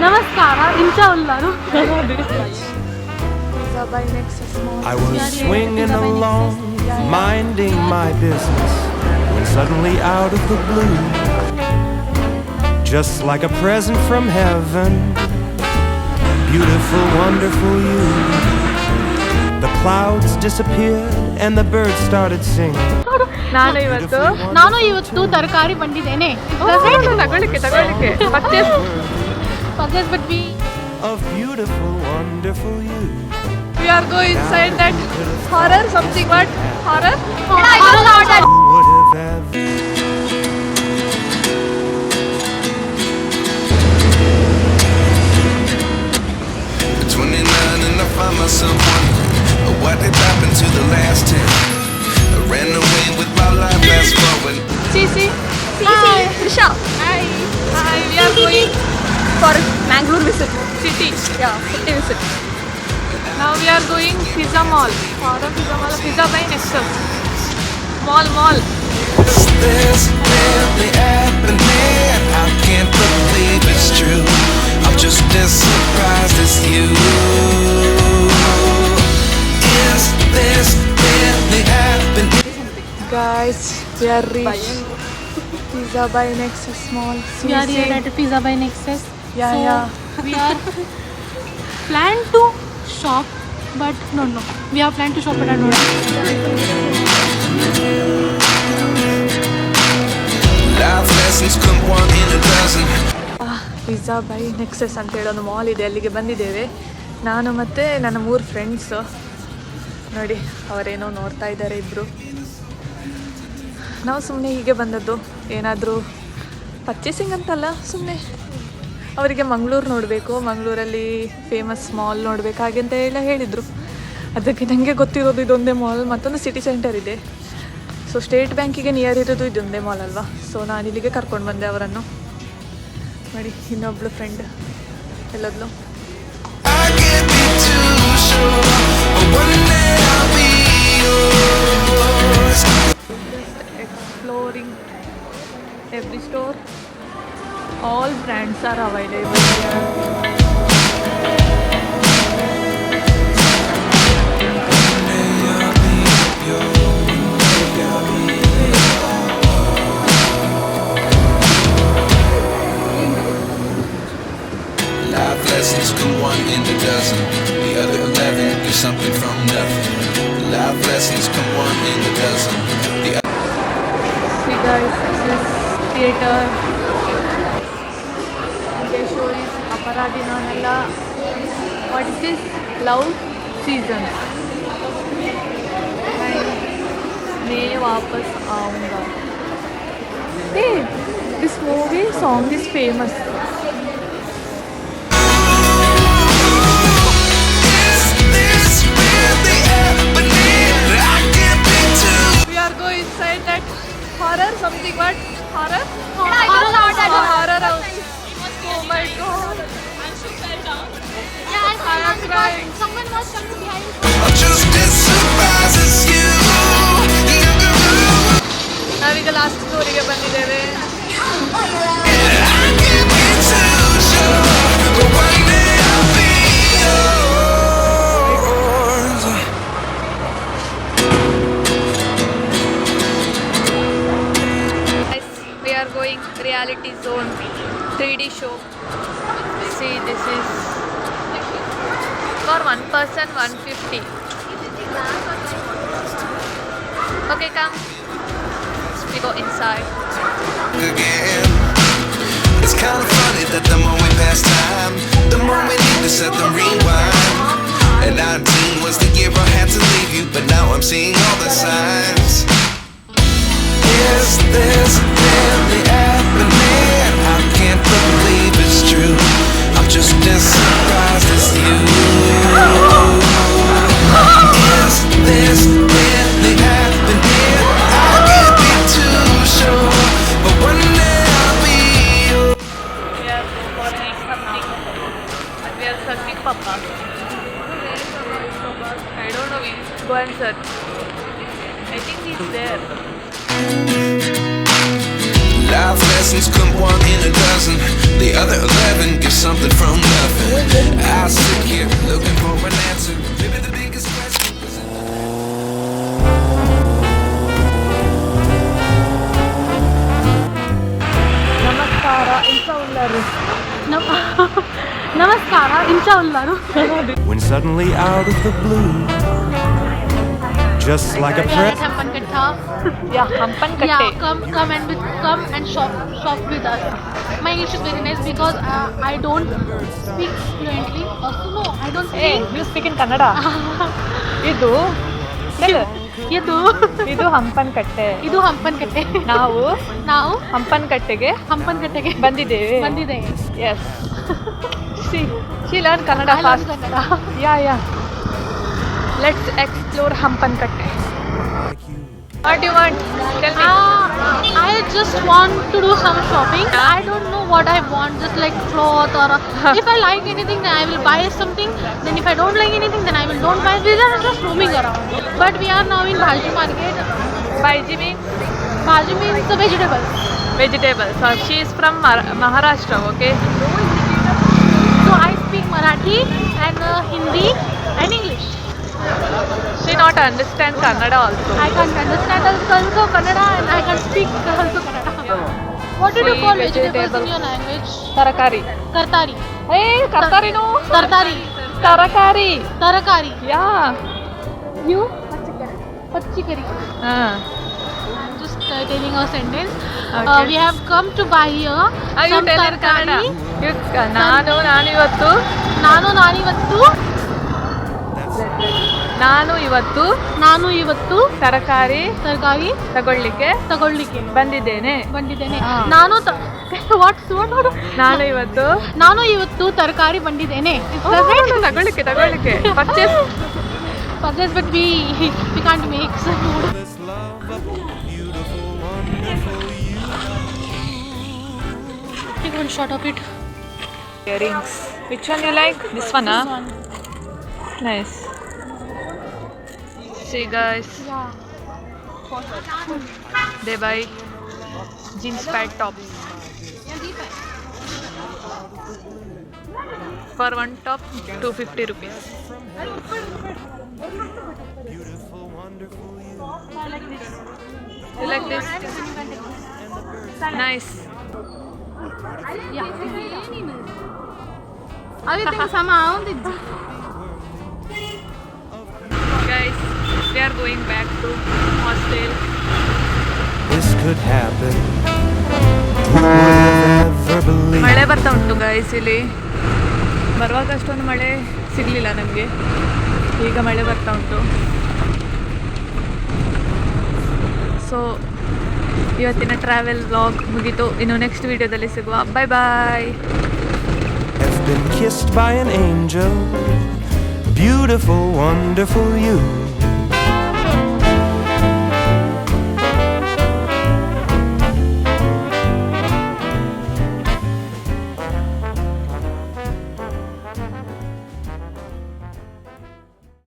ನಮಸ್ಕಾರ ಇಂಚ ಉಲ್ಲಾರು I was swinging along, minding my business, when suddenly out of the blue, just like a present from heaven, beautiful, wonderful you, the clouds disappeared and the birds started singing. ನಾನು ಇವತ್ತು ತರಕಾರಿ ಬಂದಿದ್ದೇನೆ ತಗೊಳ್ಳಿಕ್ಕೆ purchase ಬಿಟ್ವಿ. Of beautiful, wonderful you. We are going inside that horror something. What horror? Would have ever. At 29 and I find myself wondering what did happen to the last 10. I ran away with my life, fast forward. Cici. Trisha. Hi. We are going for Mangalore visit. City. Yeah, city visit. Now we are going Pizza Mall. Horror Pizza Mall. Pizza by Nexus. Mall. Is this really happening? I can't believe it's true. I'm just as surprised as you. Is this really happening? Guys, we are reached Pizza by Nexus Mall. We are here at Pizza by Nexus. Yeah. We are planned to shop, but no. We have planned to shop at Anora. Life lessons come one in a dozen. Pizza by nexus ಅಂತ ಹೇಳೋ ಒಂದು mall ಇದೆ, ಅಲ್ಲಿಗೆ ಬಂದಿದ್ದೇವೆ ನಾನು ಮತ್ತು ನನ್ನ 3 friends. ನೋಡಿ ಅವರೇನೋ ನೋಡ್ತಾ ಇದ್ದಾರೆ ಇಬ್ಬರು. ನಾವು ಸುಮ್ಮನೆ ಹೀಗೆ ಬಂದದ್ದು, ಏನಾದರೂ ಪರ್ಚೇಸಿಂಗ್ ಅಂತಲ್ಲ, ಸುಮ್ಮನೆ ಅವರಿಗೆ ಮಂಗಳೂರು ನೋಡಬೇಕು, ಮಂಗಳೂರಲ್ಲಿ ಫೇಮಸ್ ಮಾಲ್ ನೋಡಬೇಕು ಹಾಗೆ ಅಂತ ಹೇಳಿದರು. ಅದಕ್ಕೆ ನನಗೆ ಗೊತ್ತಿರೋದು ಇದೊಂದೇ ಮಾಲ್, ಮತ್ತೊಂದು ಸಿಟಿ ಸೆಂಟರ್ ಇದೆ. ಸೊ ಸ್ಟೇಟ್ ಬ್ಯಾಂಕಿಗೆ ನಿಯರ್ ಇರೋದು ಇದೊಂದೇ ಮಾಲ್ ಅಲ್ವಾ. ಸೊ ನಾನು ಇಲ್ಲಿಗೆ ಕರ್ಕೊಂಡು ಬಂದೆ ಅವರನ್ನು. ನೋಡಿ ಇನ್ನೊಬ್ಳು friend ಎಲ್ಲದ್ಲು. I can't be too sure, but one day I'll be yours. Just exploring every store. All brands are available here. Life lessons come one in a dozen. The other 11 is something from nothing. Life lessons come one in a dozen. The See guys, this is theater. The show is Aparadi Nanalla. What is this? Love Season. And मैं वापस आऊँगा. Hey, this movie song is famous. Inside that horror something. What horror? Horror house. Oh my god. I am crying. Someone was coming behind. I'm just as surprised as you. ನಾವೀಗ last ಸ್ಟೋರಿಗೆ ಬಂದಿದ್ದೇವೆ. We are going reality zone 3D show. See, this is for one person 150. Okay, come. We go inside. Again, it's kind of funny that the more we pass time, the more we need to set the rewind. And 19 was the year I had to leave you, but now I'm seeing all the signs. Is this really happening? I can't believe it's true. I'm just as surprised as you. Is this really happening? I can't be too sure, but one day I'll be yours. We are for something. We are searching Papa. I don't know. We go and search. I think he's there. Life lessons come one in a dozen. The other something from nothing. I sit here looking for an answer. Maybe the biggest question was ನಮಸ್ಕಾರ ಇಂಥ ಉಳ್ಳಾರು ನಮಸ್ಕಾರ ಇಂಚ ಉಲ್ಲಾರು. When suddenly out of the blue, just like a prayer. Hampankatta. ಯಾ ಹಂಪನ್ ಕಟ್ಟೆ. Yeah, come and shop with us. My English is very nice because I don't speak fluently. Also, no, I don't a speak. You speak in Kannada. ಇದು ಇದು ಇದು ಹಂಪನ್ ಕಟ್ಟೆ. ಇದು ಹಂಪನಕಟ್ಟೆ. ನಾವು ಹಂಪನ್ ಕಟ್ಟೆಗೆ ಹಂಪನಕಟ್ಟೆಗೆ ಬಂದಿದ್ದೇವೆ. ಬಂದಿದೆ. Yes she learn Kannada I learn fast. Kannada. Yeah let's explore Hampankatte. What you want tell me. I just want to do some shopping. I don't know what I want, just like cloth or if I like anything then I will buy something. Then if I don't like anything then I will don't buy. We are just roaming around. But we are now in Bhaji market. Bhaji means Bhaji means the vegetables. vegetables. So she is from Maharashtra, okay? So I speak Marathi and Hindi and English. She not understand Kannada also. I can understand also Kannada and I can speak also Kannada. What did you See, call vegetables vegetables. in your language? Tarakari. Kartari. Hey, Kartari no. Tartari. Tarakari. Tarakari. Yeah. You? Pachikari. I'm just telling a sentence. Okay. We have come to buy here You some tell in Kannada. tarkari. ನಾನು ಇವತ್ತು ತರಕಾರಿ ತಗೊಳ್ಳಿಕ್ಕೆ ಬಂದಿದ್ದೇನೆ. ನಾನು ಇವತ್ತು ತರಕಾರಿ ಬಂದಿದ್ದೇನೆ. ತಗೊಳ್ಳಿಕ್ಕೆ purchase. Purchase, but we can't make some food. This lovable, beautiful, wonderful you. Take one shot of it. Earrings. Which one you like? This one, This huh? one. Nice. See guys, Yeah. they buy jeans pant tops. For one top, 250 rupees. Beautiful, wonderful you. I like this. You like this? Nice. Yeah. Everything somehow. Guys, we are going back to hostel. This could happen. Who would have ever believed? ಮಳೆ ಬರ್ತಾ ಉಂಟು guys ಇಲ್ಲಿ. ಬರುವಾಗ ಅಷ್ಟೊಂದು ಮಳೆ ಸಿಗಲಿಲ್ಲ ನಮಗೆ. ಈಗ ಮಳೆ ಬರ್ತಾ ಉಂಟು. ಸೊ ಇವತ್ತಿನ ಟ್ರಾವೆಲ್ ವ್ಲಾಗ್ ಮುಗೀತು. ಇನ್ನು ನೆಕ್ಸ್ಟ್ ವಿಡಿಯೋದಲ್ಲಿ ಸಿಗುವ. ಬಾಯ್ ಬಾಯ್. Have been kissed by an angel. Beautiful, wonderful you.